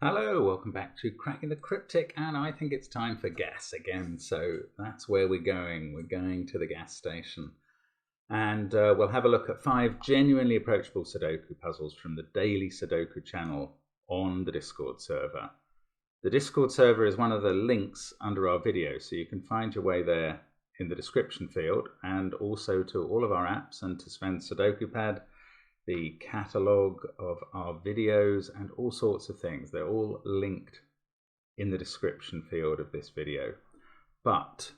Hello, welcome back to Cracking the Cryptic, and I think it's time for gas again, so that's where we're going. We're going to the gas station, and we'll have a look at 5 genuinely approachable Sudoku puzzles from the daily Sudoku channel on the Discord server. The Discord server is one of the links under our video, so you can find your way there in the description field, and also to all of our apps and to Sven's SUDOKU PAD, the catalogue of our videos and all sorts of things. They're all linked in the description field of this video. But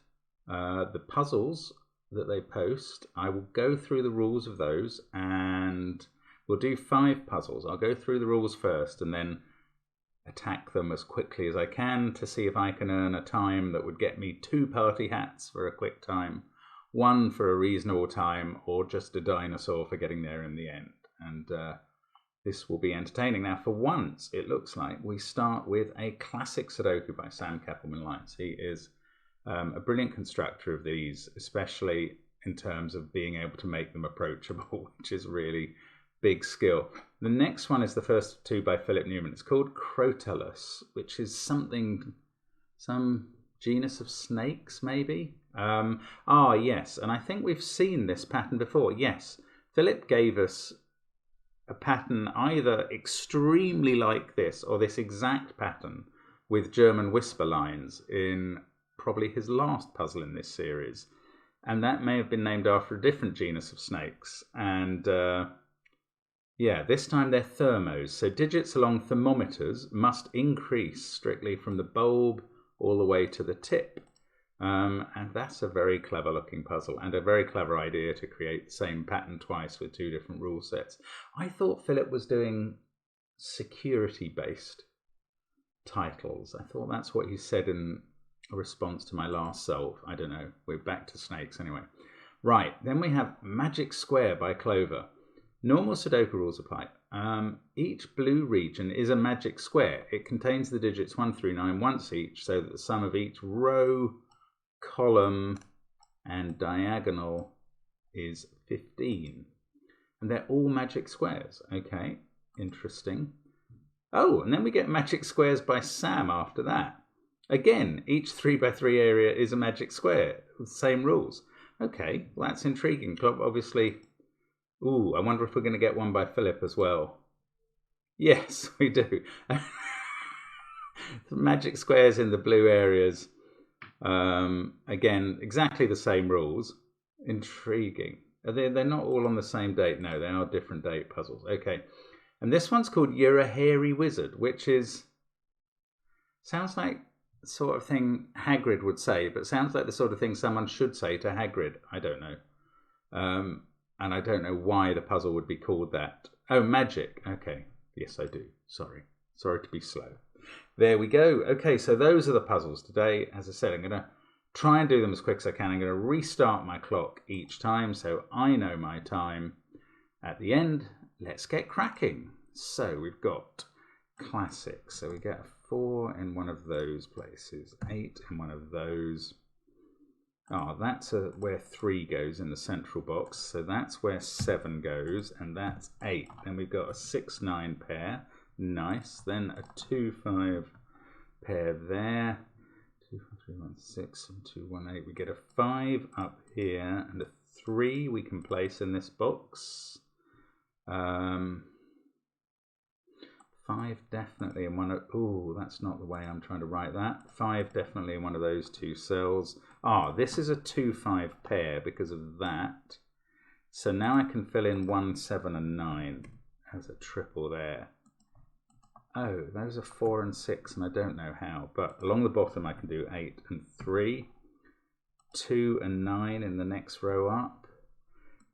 the puzzles that they post, I will go through the rules of those, and we'll do 5 puzzles. I'll go through the rules first and then attack them as quickly as I can to see if I can earn a time that would get me 2 party hats for a quick time, 1 for a reasonable time, or just a dinosaur for getting there in the end. And this will be entertaining. Now, for once, it looks like we start with a classic Sudoku by Sam Kappelman-Lyons. He is a brilliant constructor of these, especially in terms of being able to make them approachable, which is really big skill. The next one is the first of 2 by Philip Newman. It's called Crotalus, which is some genus of snakes, maybe? Yes, and I think we've seen this pattern before. Yes, Philip gave us a pattern either extremely like this or this exact pattern with German whisper lines in probably his last puzzle in this series. And that may have been named after a different genus of snakes. And yeah, this time they're thermos. So digits along thermometers must increase strictly from the bulb all the way to the tip. And that's a very clever looking puzzle and a very clever idea to create the same pattern twice with 2 different rule sets. I thought Philip was doing security based titles. I thought that's what he said in response to my last solve. I don't know. We're back to snakes anyway. Right, then we have Magic Square by Clover. Normal Sudoku rules apply. Each blue region is a magic square. It contains the digits 1 through 9 once each, so that the sum of each row, column and diagonal is 15. And they're all magic squares. Okay, interesting. Oh, and then we get Magic Squares by Sam after that. Again, each 3 by 3 area is a magic square with the same rules. Okay, well, that's intriguing. Obviously, ooh, I wonder if we're going to get one by Philip as well. Yes, we do. Magic squares in the blue areas. Again, exactly the same rules. Intriguing. They're not all on the same date. No, they are different date puzzles. Okay. And this one's called You're a Hairy Wizard, which sounds like the sort of thing Hagrid would say, but sounds like the sort of thing someone should say to Hagrid. I don't know. And I don't know why the puzzle would be called that. Oh, magic. Okay. Yes, I do. Sorry to be slow. There we go. Okay, so those are the puzzles today. As I said, I'm going to try and do them as quick as I can. I'm going to restart my clock each time so I know my time at the end. Let's get cracking. So we've got classic. So we get a 4 in one of those places, 8 in one of those. Oh, that's where 3 goes in the central box. So that's where 7 goes, and that's 8. Then we've got a 6-9 pair. Nice. Then a 2-5 pair there. 2, 4, 3, 1, 6, and 2, 1, 8. We get a 5 up here, and a 3 we can place in this box. 5 definitely in one of... Oh, that's not the way I'm trying to write that. 5 definitely in one of those 2 cells. This is a 2-5 pair because of that. So now I can fill in 1, 7, and 9 as a triple there. Oh, those are 4 and 6, and I don't know how. But along the bottom, I can do 8 and 3. 2 and 9 in the next row up.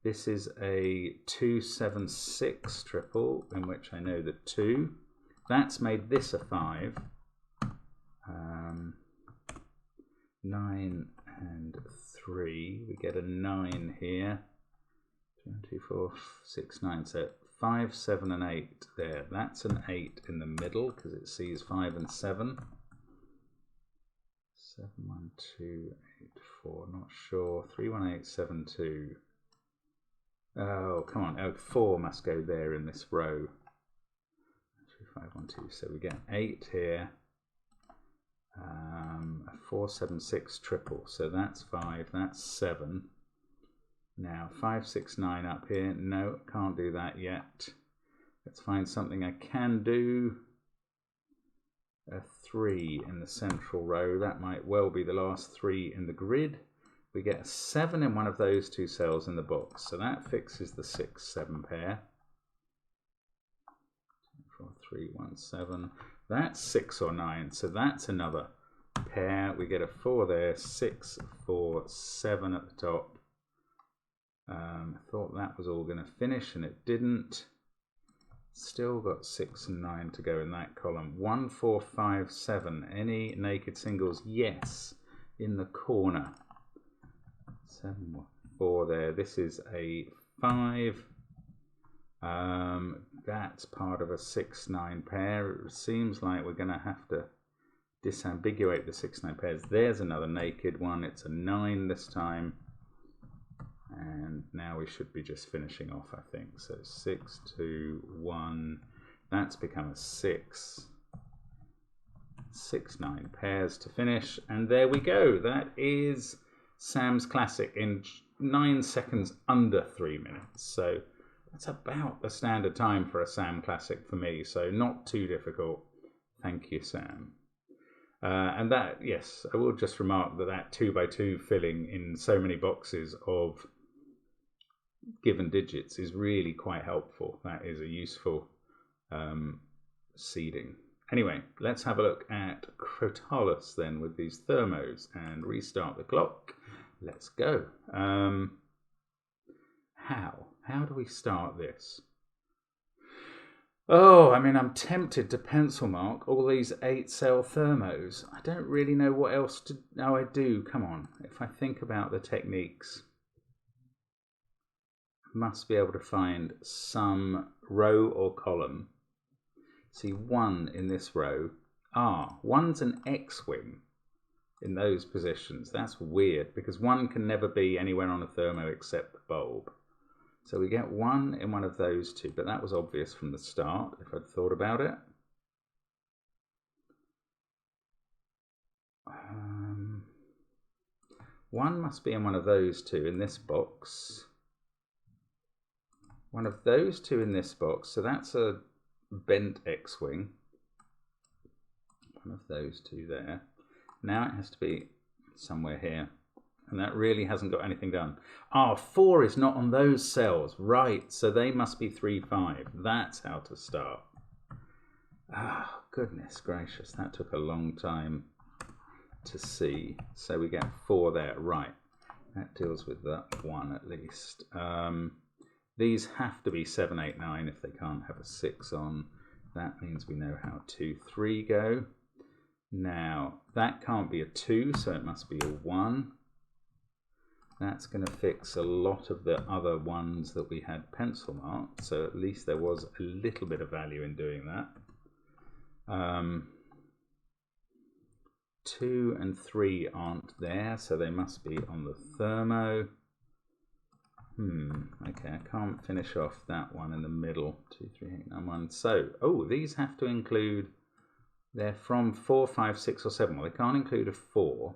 This is a 2, 7, 6 triple, in which I know the 2. That's made this a 5. 9 and 3. We get a 9 here. 2, 2, 4, 6, 9. So 5, 7, and 8 there. That's an 8 in the middle because it sees 5 and 7. 7, 1, 2, 8, 4. Not sure. 3, 1, 8, 7, 2. Oh, come on. Oh, 4 must go there in this row. 2, 5, 1, 2. So we get 8 here. A 4, 7, 6 triple. So that's 5. That's 7. Now 5, 6, 9 up here. No, can't do that yet. Let's find something I can do. A 3 in the central row. That might well be the last 3 in the grid. We get a 7 in one of those 2 cells in the box. So that fixes the 6, 7 pair. 4, 3, 1, 7. That's 6 or 9. So that's another pair. We get a 4 there. 6, 4, 7 at the top. I thought that was all going to finish and it didn't. Still got 6 and 9 to go in that column. 1, 4, 5, 7. Any naked singles? Yes, in the corner. 7, 4 there. This is a 5. That's part of a 6, 9 pair. It seems like we're going to have to disambiguate the 6, 9 pairs. There's another naked one. It's a 9 this time. And now we should be just finishing off, I think. So 6, 2, 1. That's become a 6. 6, 9 pairs to finish. And there we go. That is Sam's Classic in 9 seconds under 3 minutes. So that's about the standard time for a Sam Classic for me. So not too difficult. Thank you, Sam. And that, yes, I will just remark that that 2x2 filling in so many boxes of given digits is really quite helpful. That is a useful seeding. Anyway, let's have a look at Crotalus then with these thermos and restart the clock. Let's go. How do we start this? Oh, I mean, I'm tempted to pencil mark all these 8-cell thermos. I don't really know what else to... Oh, I do. Come on. If I think about the techniques, must be able to find some row or column. See, 1 in this row. 1's an X-wing in those positions. That's weird because 1 can never be anywhere on a thermo except the bulb. So we get 1 in one of those 2, but that was obvious from the start if I'd thought about it. One must be in one of those 2 in this box. One of those 2 in this box, so that's a bent X-wing. One of those 2 there. Now it has to be somewhere here. And that really hasn't got anything done. 4 is not on those cells. Right, so they must be 3, 5. That's how to start. Goodness gracious, that took a long time to see. So we get 4 there. Right, that deals with that 1 at least. These have to be 7, 8, 9 if they can't have a 6 on. That means we know how 2, 3 go. Now, that can't be a 2, so it must be a 1. That's going to fix a lot of the other ones that we had pencil marked, so at least there was a little bit of value in doing that. 2 and 3 aren't there, so they must be on the thermo. Okay, I can't finish off that one in the middle. 2, 3, 8, 9, 1. So, these have to include, they're from 4, 5, 6 or 7. Well, they can't include a 4.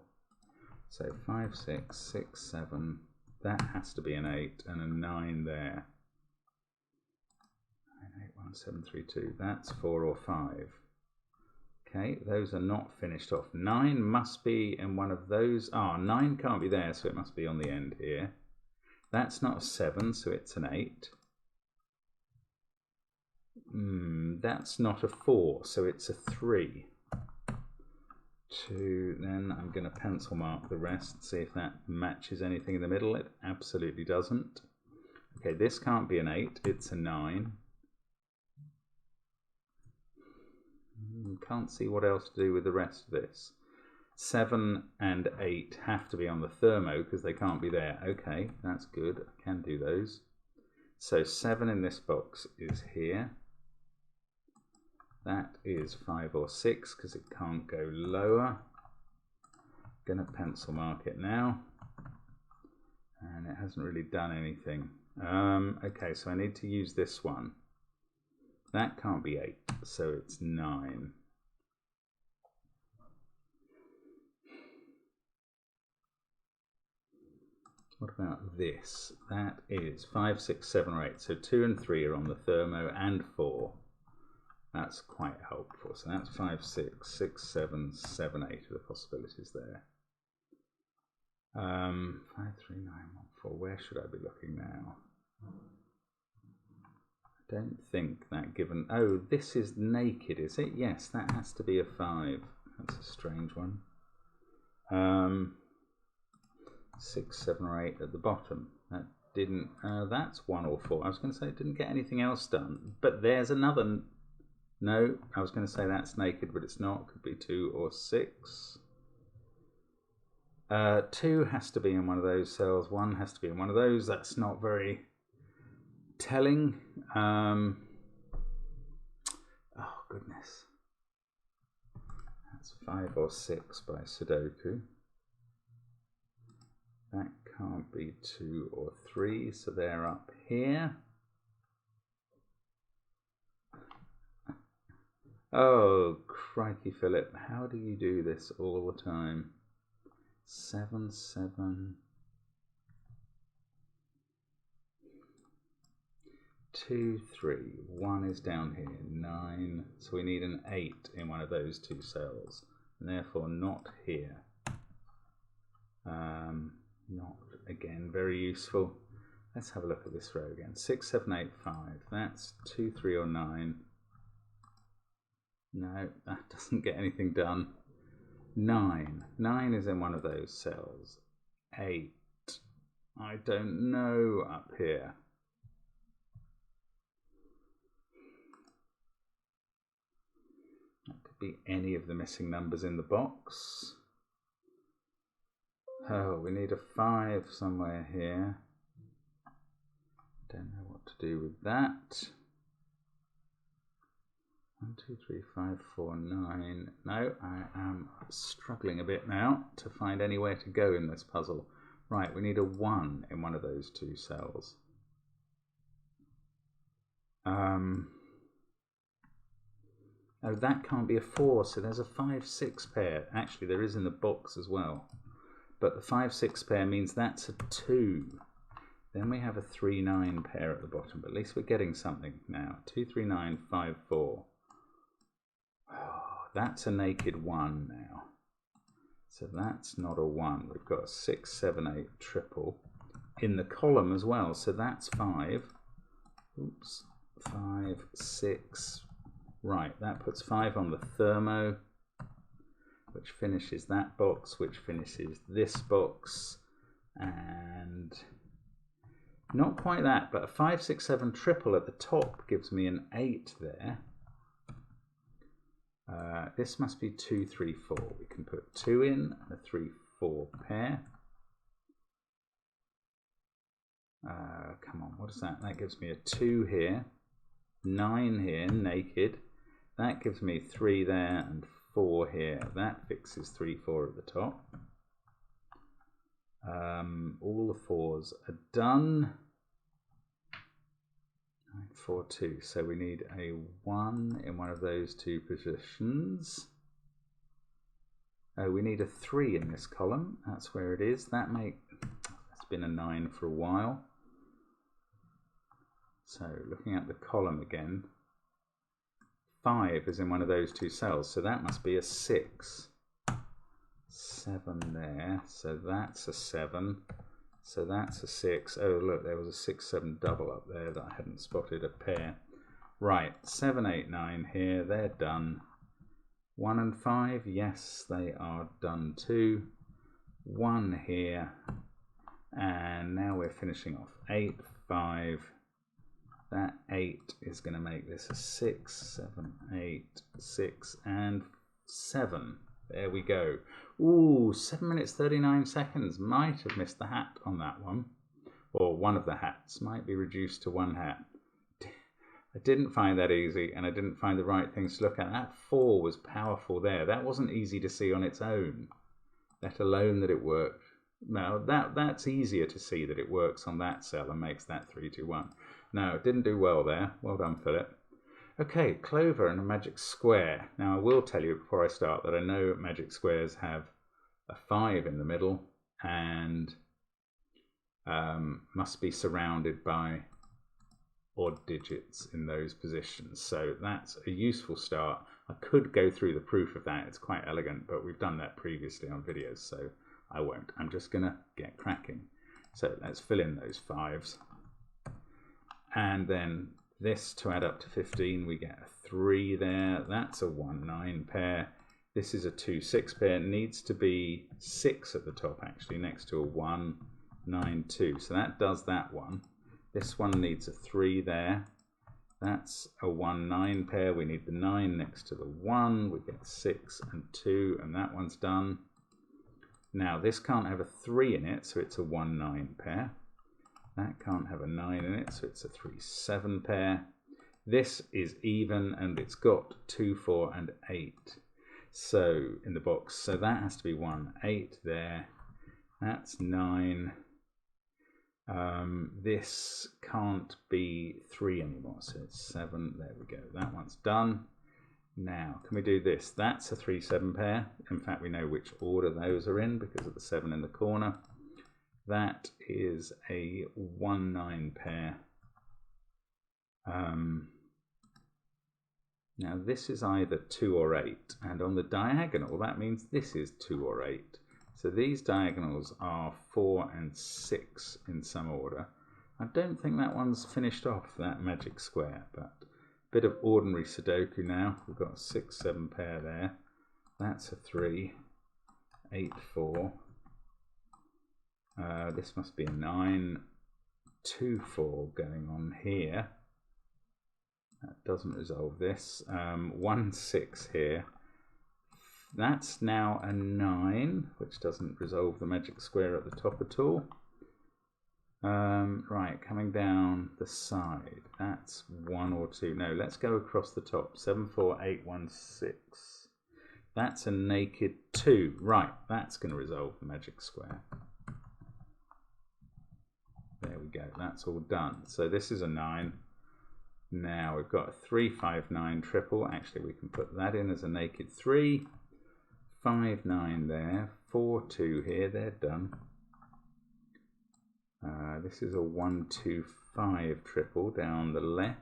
So 5, 6, 6, 7, that has to be an 8 and a 9 there. 9, 8, 1, 7, 3, 2, that's 4 or 5. Okay, those are not finished off. 9 must be in one of those. 9 can't be there, so it must be on the end here. That's not a 7, so it's an 8. That's not a 4, so it's a 3. 2, then I'm going to pencil mark the rest, see if that matches anything in the middle. It absolutely doesn't. Okay, this can't be an 8, it's a 9. Can't see what else to do with the rest of this. 7 and 8 have to be on the thermo because they can't be there. Okay, that's good, I can do those. So 7 in this box is here. That is 5 or 6 because it can't go lower. Going to pencil mark it now. And it hasn't really done anything. Okay, so I need to use this one. That can't be 8, so it's 9. What about this? That is 5, 6, 7, or 8. So 2 and 3 are on the thermo, and 4. That's quite helpful. So that's 5, 6, 6, 7, 7, 8 are the possibilities there. 5, 3, 9, 1, 4. Where should I be looking now? I don't think that given... Oh, this is naked, is it? Yes, that has to be a 5. That's a strange one. 6, 7, or 8 at the bottom. That didn't... that's 1 or 4. I was going to say it didn't get anything else done. But there's another... No, I was going to say that's naked, but it's not. Could be 2 or 6. 2 has to be in one of those cells. 1 has to be in one of those. That's not very telling. Oh, goodness. That's 5 or 6 by Sudoku. That can't be 2 or 3, so they're up here. Oh, crikey, Philip, how do you do this all the time? 7, 7, 2, 3, 1 is down here, 9, so we need an 8 in one of those 2 cells, and therefore not here. Not, again, very useful. Let's have a look at this row again. 6, 7, 8, 5, that's 2, 3, or 9. No, that doesn't get anything done. 9. 9 is in one of those cells. 8. I don't know up here. That could be any of the missing numbers in the box. Oh, we need a 5 somewhere here. Don't know what to do with that. 1, 2, 3, 5, 4, 9. No, I am struggling a bit now to find anywhere to go in this puzzle. Right, we need a 1 in one of those 2 cells. Oh, that can't be a 4, so there's a 5, 6 pair. Actually, there is in the box as well. But the 5, 6 pair means that's a 2. Then we have a 3, 9 pair at the bottom, but at least we're getting something now. 2, 3, 9, 5, 4. Oh, that's a naked 1 now. So that's not a 1. We've got a 6, 7, 8 triple in the column as well. So that's 5. Oops. 5, 6. Right, that puts 5 on the thermo, which finishes that box, which finishes this box. And not quite that, but a 5, 6, 7 triple at the top gives me an 8 there. This must be 2, 3, 4. We can put 2 in and a 3, 4 pair. Come on, what is that? That gives me a 2 here, 9 here, naked. That gives me 3 there and 4 here. That fixes 3, 4 at the top. All the 4s are done. 9, 4, 2. So we need a 1 in one of those 2 positions. Oh, we need a 3 in this column. That's where it is. That's been a 9 for a while. So looking at the column again, 5 is in one of those 2 cells. So that must be a 6. 7 there. So that's a 7. So that's a 6. Oh, look, there was a 6, 7 double up there that I hadn't spotted a pair. Right, 7, 8, 9 here. They're done. 1 and 5, yes, they are done too. 1 here. And now we're finishing off. 8, 5. That 8 is going to make this a 6, 7, 8, 6, and 7. There we go. Ooh, 7 minutes 39 seconds. Might have missed the hat on that one. Or one of the hats. Might be reduced to 1 hat. I didn't find that easy, and I didn't find the right things to look at. That 4 was powerful there. That wasn't easy to see on its own, let alone that it worked. Now, that's easier to see that it works on that cell and makes that 3, 2, 1. No, it didn't do well there. Well done, Philip. Okay, clover and a magic square. Now I will tell you before I start that I know magic squares have a 5 in the middle and must be surrounded by odd digits in those positions. So that's a useful start. I could go through the proof of that. It's quite elegant, but we've done that previously on videos, so I won't. I'm just going to get cracking. So let's fill in those 5s. And then this to add up to 15, we get a 3 there. That's a 1-9 pair. This is a 2-6 pair. It needs to be 6 at the top, actually, next to a 1-9-2. So that does that one. This one needs a 3 there. That's a 1-9 pair. We need the 9 next to the 1. We get 6 and 2, and that one's done. Now, this can't have a 3 in it, so it's a 1-9 pair. That can't have a 9 in it, so it's a 3-7 pair. This is even, and it's got 2, 4, and 8. So in the box, so that has to be 1, 8 there. That's 9. This can't be 3 anymore, so it's 7. There we go. That one's done. Now, can we do this? That's a 3-7 pair. In fact, we know which order those are in because of the 7 in the corner. That is a 1-9 pair. Now this is either 2 or 8, and on the diagonal that means this is 2 or 8. So these diagonals are 4 and 6 in some order. I don't think that one's finished off, that magic square, but a bit of ordinary Sudoku now. We've got a 6-7 pair there. That's a 3, 8, 4. This must be a 9, 2, 4 going on here. That doesn't resolve this. 1, 6 here. That's now a 9, which doesn't resolve the magic square at the top at all. Right, coming down the side. That's 1 or 2. No, let's go across the top. 7, 4, 8, 1, 6. That's a naked 2. Right, that's going to resolve the magic square. There we go, that's all done. So this is a 9. Now we've got a 3, 5, 9 triple. Actually, we can put that in as a naked 3. 5, 9 there. 4, 2 here. They're done. This is a 1, 2, 5 triple down the left.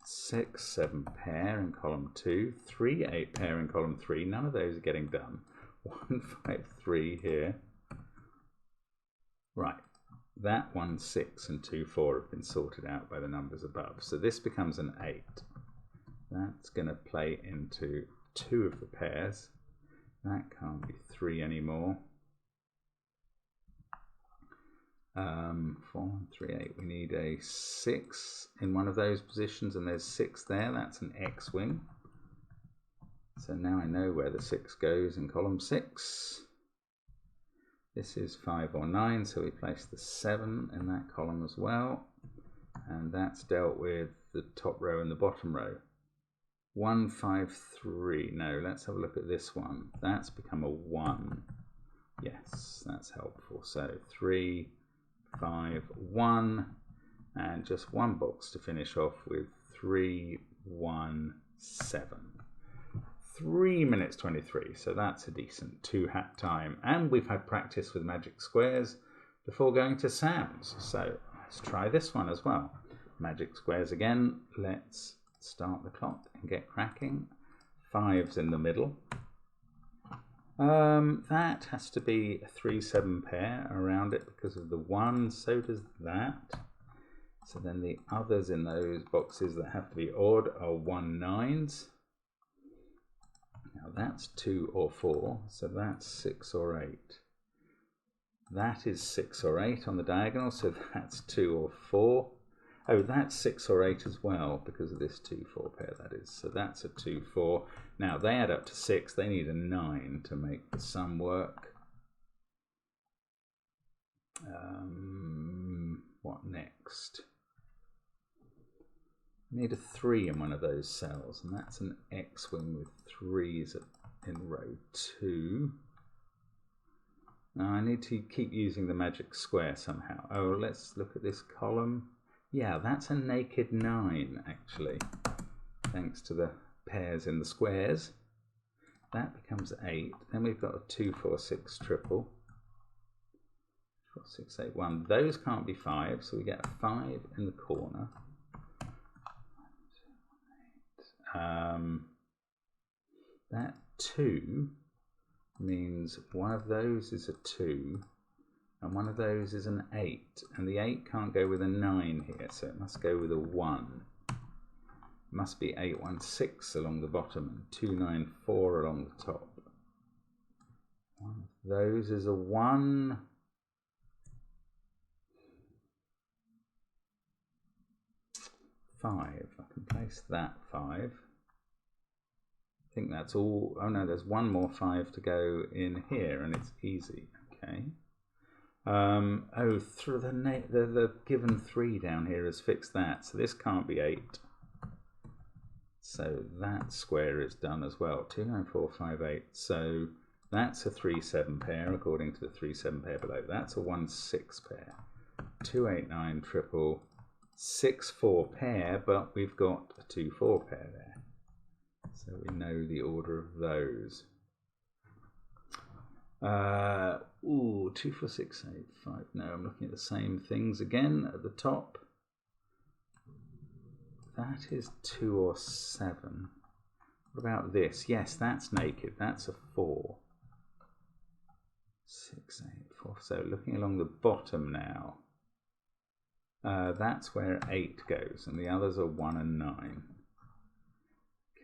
6, 7 pair in column 2. 3, 8 pair in column 3. None of those are getting done. 1, 5, 3 here. Right, that 1, 6 and 2, 4 have been sorted out by the numbers above. So this becomes an 8. That's going to play into 2 of the pairs. That can't be 3 anymore. 4, 3, 8. We need a 6 in one of those positions, and there's 6 there. That's an X-wing. So now I know where the 6 goes in column 6. This is 5 or 9, so we place the 7 in that column as well. And that's dealt with the top row and the bottom row. 1, 5, 3. No, let's have a look at this one. That's become a 1. Yes, that's helpful. So 3, 5, 1. And just one box to finish off with 3, 1, 7. 3 minutes 23, so that's a decent 2-hat time. And we've had practice with magic squares before going to Sam's. So let's try this one as well. Magic squares again. Let's start the clock and get cracking. 5's in the middle. That has to be a 3-7 pair around it because of the 1. So does that. So then the others in those boxes that have to be odd are 1, 9s. Now that's 2 or 4, so that's 6 or 8. That is 6 or 8 on the diagonal, so that's 2 or 4. Oh, that's 6 or 8 as well, because of this 2, 4 pair, that is. So that's a 2, 4. Now they add up to 6. They need a 9 to make the sum work. What next? Need a 3 in one of those cells, and that's an X-wing with 3s in row 2. Now I need to keep using the magic square somehow. Oh, let's look at this column. Yeah, that's a naked 9 actually, thanks to the pairs in the squares. That becomes 8. Then we've got a 2, 4, 6 triple. 4, 6, 8, 1. Those can't be 5, so we get a 5 in the corner. That 2 means one of those is a 2 and one of those is an 8, and the 8 can't go with a 9 here, so it must go with a 1. It must be 8, 1, 6 along the bottom and 2, 9, 4 along the top. One of those is a 1. Five. I can place that 5. I think that's all. Oh no, there's one more 5 to go in here, and it's easy. Okay. Oh, through the given 3 down here has fixed that, so this can't be 8. So that square is done as well. 2, 9, 4, 5, 8. So that's a 3, 7 pair according to the 3, 7 pair below. That's a 1, 6 pair. 2, 8, 9 triple. 6, 4 pair, but we've got a 2, 4 pair there. So we know the order of those. 2, 4, 6, 8, 5. No, I'm looking at the same things again at the top. That is 2 or 7. What about this? Yes, that's naked. That's a 4. 6, 8, 4. So looking along the bottom now. That's where 8 goes, and the others are 1 and 9.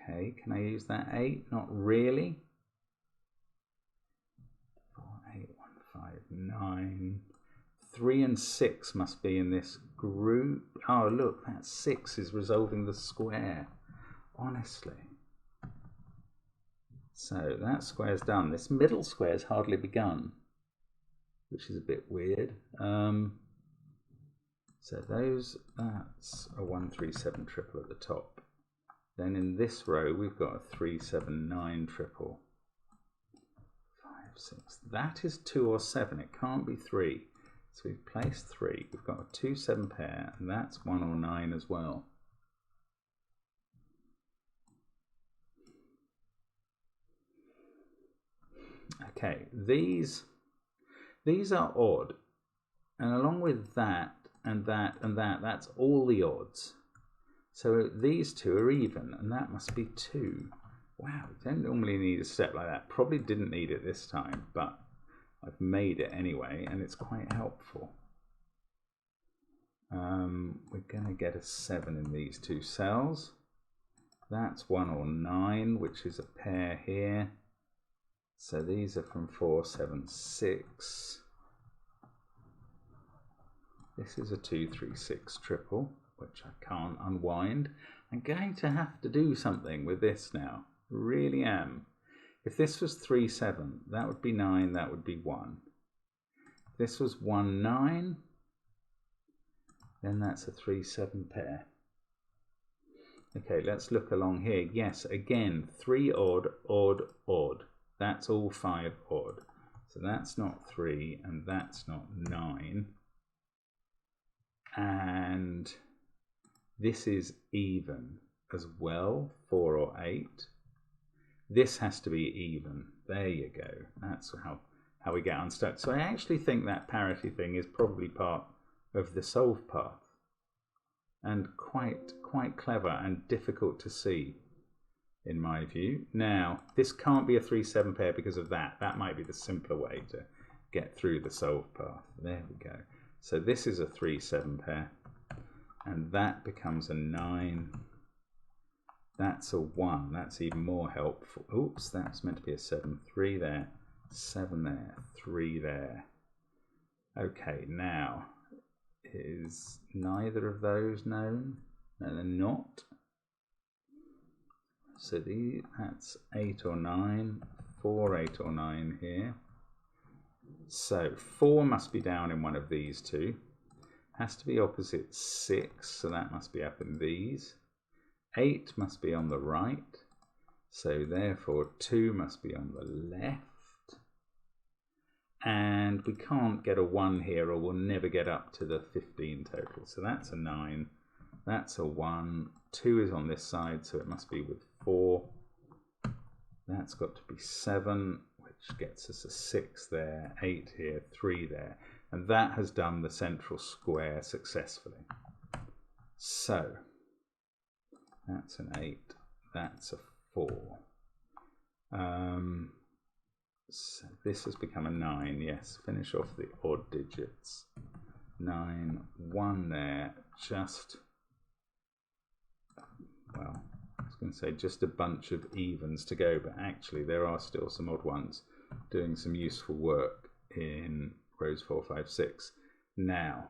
Okay, can I use that 8? Not really. 4, 8, 1, 5, 9. 3 and 6 must be in this group. Oh, look, that 6 is resolving the square. Honestly. So that square's done. This middle square's hardly begun, which is a bit weird. So that's a 1, 3, 7 triple at the top. Then in this row we've got a 3, 7, 9 triple. 5, 6. That is 2 or 7. It can't be 3. So we've placed 3. We've got a 2, 7 pair, and that's 1 or 9 as well. Okay, these are odd, and along with that and that and that, that's all the odds. So these two are even, and that must be 2. Wow, you don't normally need a step like that. Probably didn't need it this time, but I've made it anyway, and it's quite helpful. We're going to get a 7 in these 2 cells. That's 1 or 9, which is a pair here. So these are from 4, 7, 6. This is a 2, 3, 6 triple, which I can't unwind. I'm going to have to do something with this now. Really am. If this was 3, 7, that would be 9, that would be 1. If this was 1, 9, then that's a 3, 7 pair. Okay, let's look along here. Yes, again, 3 odd, odd, odd. That's all 5 odd. So that's not 3 and that's not 9. And this is even as well, 4 or 8. This has to be even. There you go. That's how we get unstuck. So I actually think that parity thing is probably part of the solve path, and quite clever and difficult to see in my view. Now this can't be a 3, 7 pair because of that. That might be the simpler way to get through the solve path. There we go. So this is a 3, 7 pair, and that becomes a 9. That's a 1. That's even more helpful. Oops, that's meant to be a 7. 3 there, 7 there, 3 there. Okay, now is neither of those known? No, they're not. So that's 8 or 9, 4, 8 or 9 here. So 4 must be down in one of these two. Has to be opposite 6, so that must be up in these. 8 must be on the right, so therefore 2 must be on the left. and we can't get a 1 here, or we'll never get up to the 15 total. So that's a 9, that's a 1, 2 is on this side, so it must be with 4. That's got to be 7, which gets us a 6 there, 8 here, 3 there. And that has done the central square successfully. So that's an 8, that's a 4. So this has become a 9, yes. Finish off the odd digits. 9, 1 there, just, well, I was going to say just a bunch of evens to go, but actually there are still some odd ones doing some useful work in rows 4, 5, 6. Now,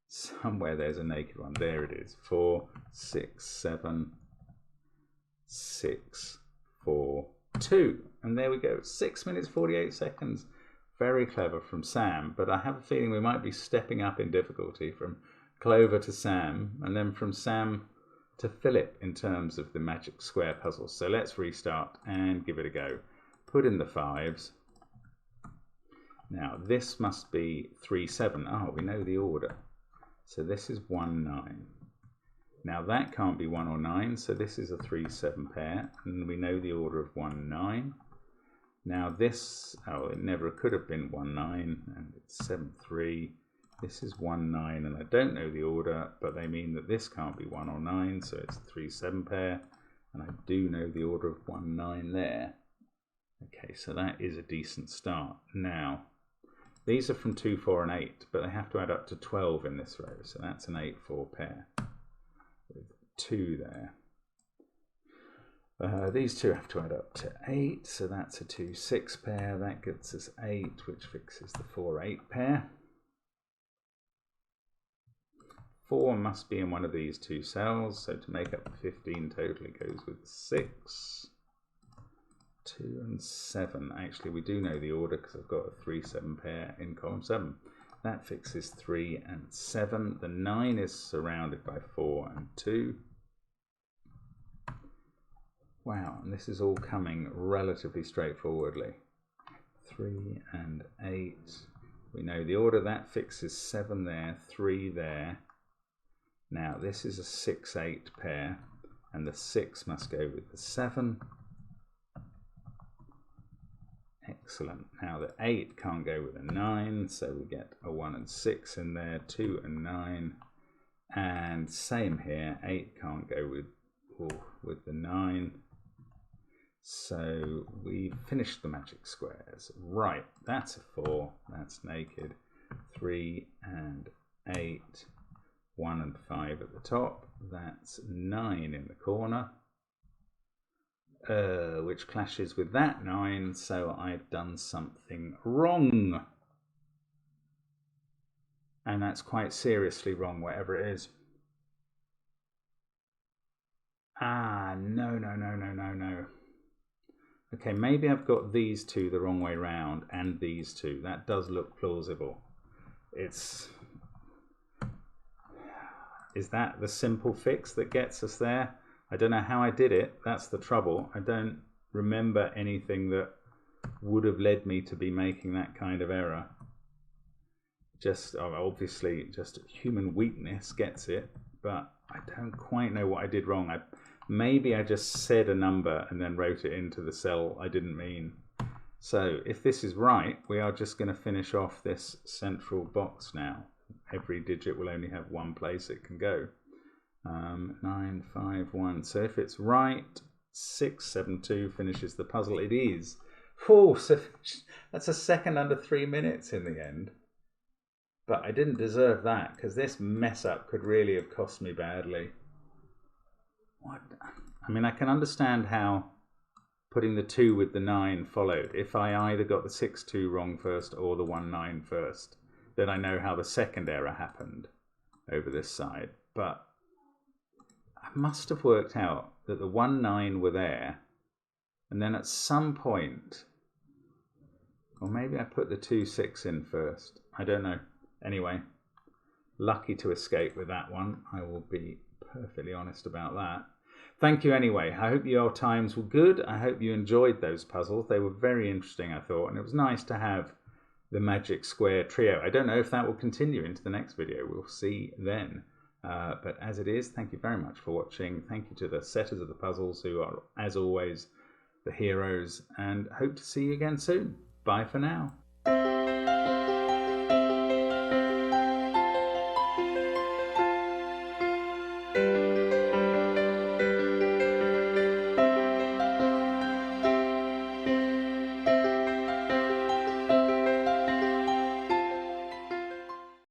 somewhere there's a naked one. There it is. 4, 6, 7, 6, 4, 2. And there we go. 6 minutes 48 seconds. Very clever from Sam, but I have a feeling we might be stepping up in difficulty from Clover to Sam, and then from Sam to Philip in terms of the magic square puzzle. So let's restart and give it a go. Put in the 5s. Now this must be 3, 7. Oh, we know the order. So this is 1, 9. Now that can't be 1 or 9, so this is a 3, 7 pair, and we know the order of 1, 9. Now this, oh, it never could have been 1, 9, and it's 7, 3. This is 1, 9, and I don't know the order, but they mean that this can't be 1 or 9, so it's a 3, 7 pair, and I do know the order of 1, 9 there. Okay, so that is a decent start. Now, these are from 2, 4, and 8, but they have to add up to 12 in this row, so that's an 8, 4 pair with 2 there. These two have to add up to 8, so that's a 2, 6 pair. That gets us 8, which fixes the 4, 8 pair. 4 must be in one of these two cells, so to make up the 15 total, it goes with 6. 2 and 7. Actually, we do know the order because I've got a 3, 7 pair in column 7. That fixes 3 and 7. The 9 is surrounded by 4 and 2. Wow, and this is all coming relatively straightforwardly. 3 and 8. We know the order. That fixes 7 there, 3 there. Now this is a 6, 8 pair, and the 6 must go with the 7. Excellent. Now the 8 can't go with a 9, so we get a 1 and 6 in there, 2 and 9, and same here, 8 can't go with the 9. So we finished the magic squares. Right, that's a 4, that's naked. 3 and 8, 1 and 5 at the top, that's 9 in the corner. Which clashes with that 9, so I've done something wrong. And that's quite seriously wrong, whatever it is. Ah, no. Okay, maybe I've got these two the wrong way round, and these two. That does look plausible. Is that the simple fix that gets us there? I don't know how I did it. That's the trouble. I don't remember anything that would have led me to be making that kind of error. Just obviously just human weakness gets it, but I don't quite know what I did wrong. Maybe I just said a number and then wrote it into the cell I didn't mean. So if this is right, we are just going to finish off this central box now. Every digit will only have one place it can go. 9, 5, 1. So if it's right, 6, 7, 2 finishes the puzzle. It is. Oh, so that's a second under 3 minutes in the end. But I didn't deserve that because this mess up could really have cost me badly. What? I mean, I can understand how putting the 2 with the 9 followed. If I either got the 6, 2 wrong first or the 1, 9 first, then I know how the second error happened over this side. But I must have worked out that the 1, 9 were there, and then at some point, or maybe I put the 2, 6 in first. I don't know. Anyway, lucky to escape with that one. I will be perfectly honest about that. thank you anyway. I hope your times were good. I hope you enjoyed those puzzles. They were very interesting, I thought, and it was nice to have the magic square trio. I don't know if that will continue into the next video. We'll see then. But as it is, thank you very much for watching. Thank you to the setters of the puzzles who are, as always, the heroes, and hope to see you again soon. Bye for now.